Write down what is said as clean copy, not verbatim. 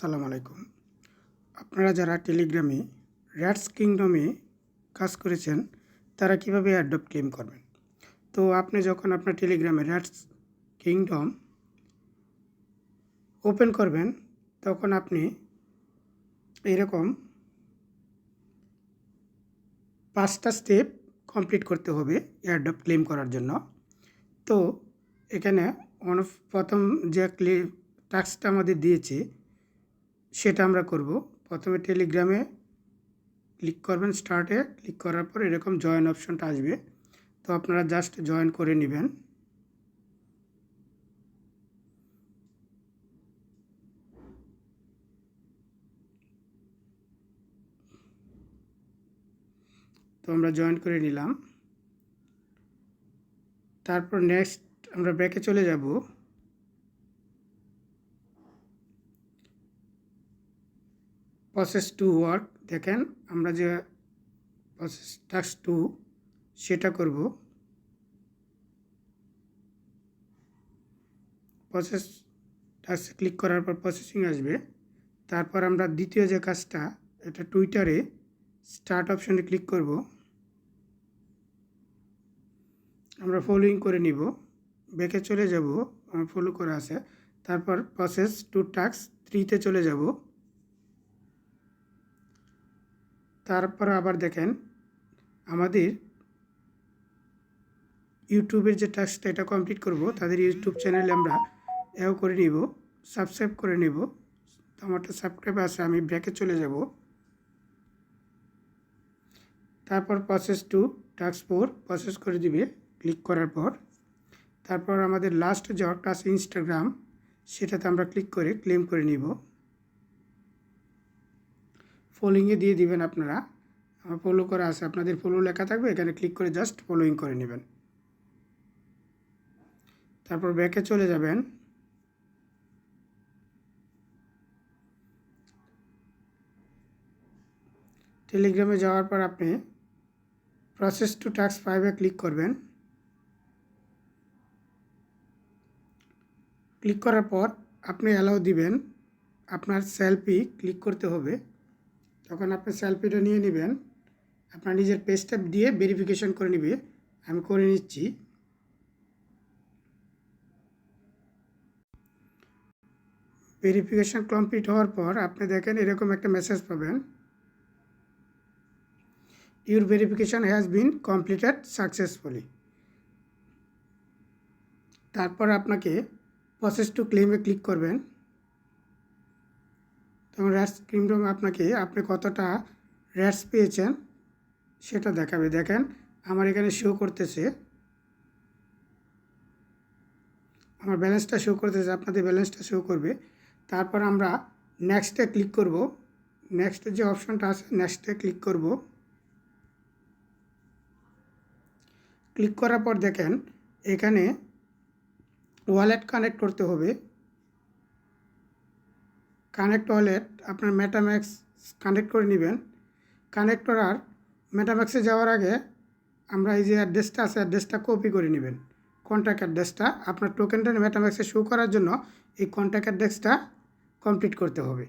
আসসালামু আলাইকুম। আপনারা যারা টেলিগ্রামে র্যাটস কিংডমে কাজ করেছেন তারা কিভাবে অ্যাডোব ক্লেম করবেন। তো আপনি যখন আপনার টেলিগ্রামে র্যাটস কিংডম ওপেন করবেন তখন আপনি এরকম 5টা স্টেপ কমপ্লিট করতে হবে অ্যাডোব ক্লেম করার জন্য। তো এখানে প্রথম যে টাস্কটা আমাদের দিয়েছে সেটা আমরা করব। প্রথমে টেলিগ্রামে ক্লিক করবেন, স্টার্টে ক্লিক করার পর এরকম জয়েন অপশনটা আসবে। তো আপনারা জাস্ট জয়েন করে নেবেন। তো আমরা জয়েন করে নিলাম। তারপর নেক্সট আমরা ব্যাকে চলে যাব। প্রসেস টু ওয়ার্ক, দেখেন আমরা যে প্রসেস টাস্ক 2 সেটা করব। প্রসেস টাস্কে ক্লিক করার পর প্রসেসিং আসবে। তারপর আমরা দ্বিতীয় যে কাজটা, এটা টুইটারে স্টার্ট অপশনে ক্লিক করব। আমরা ফলোইং করে নিব, ব্যাকে চলে যাব, আমার ফলো করা আছে। তারপর প্রসেস টু টাস্ক 3-তে চলে যাব। তারপর আবার দেখেন আমাদের ইউটিউবের যে টাস্কটা এটা কমপ্লিট করব। তাদের ইউটিউব চ্যানেলে আমরা এও করে নিব, সাবস্ক্রাইব করে নেব। তো আমারটা সাবস্ক্রাইব আছে, আমি ব্যাকে চলে যাব। তারপর প্রসেস টু টাস্ক 4 প্রসেস করে দিবে ক্লিক করার পর। তারপর আমাদের লাস্ট যে একটা আছে ইনস্টাগ্রাম, সেটাতে আমরা ক্লিক করে ক্লেম করে নিব। ফলোইংয়ে দিয়ে দিবেন আপনারা, আমার ফলো করা আছে, আপনাদের ফলো লেখা থাকবে, এখানে ক্লিক করে জাস্ট ফলোইং করে নেবেন। তারপর ব্যাকে চলে যাবেন। টেলিগ্রামে যাওয়ার পর আপনি প্রসেস টু টাস্ক 5-এ ক্লিক করবেন। ক্লিক করার পর আপনি অ্যালাউ দিবেন, আপনার সেলফি ক্লিক করতে হবে। তখন আপনি সেলফিটা নিয়ে নেবেন, আপনার নিজের পেজটা দিয়ে ভেরিফিকেশন করে নেবে। আমি করে নিচ্ছি। ভেরিফিকেশন কমপ্লিট হওয়ার পর আপনি দেখেন এরকম একটা মেসেজ পাবেন, your verification has been completed successfully. তারপর আপনাকে প্রসেস টু ক্লেমে ক্লিক করবেন। তখন র্যাটস কিংডম আপনাকে আপনি কতটা র্যাটস পেয়েছেন সেটা দেখাবে। দেখেন আমার এখানে শো করতেছে, আমার ব্যালেন্সটা শো করতেছে, আপনাদের ব্যালেন্সটা শো করবে। তারপর আমরা নেক্সটে ক্লিক করব। নেক্সট যে অপশনটা আছে নেক্সটে ক্লিক করব। ক্লিক করার পর দেখেন এখানে ওয়ালেট কানেক্ট করতে হবে। কানেক্ট ওয়ালেট, আপনার মেটাম্যাক্স কানেক্ট করে নেবেন। কানেক্ট করার মেটাম্যাক্সে যাওয়ার আগে আমরা এই যে অ্যাড্রেসটা আছে অ্যাড্রেসটা কপি করে নেবেন। কন্ট্যাক্ট অ্যাড্রেসটা আপনার টোকেনটা মেটাম্যাক্সে শো করার জন্য এই কন্ট্যাক্ট অ্যাড্রেসটা কমপ্লিট করতে হবে।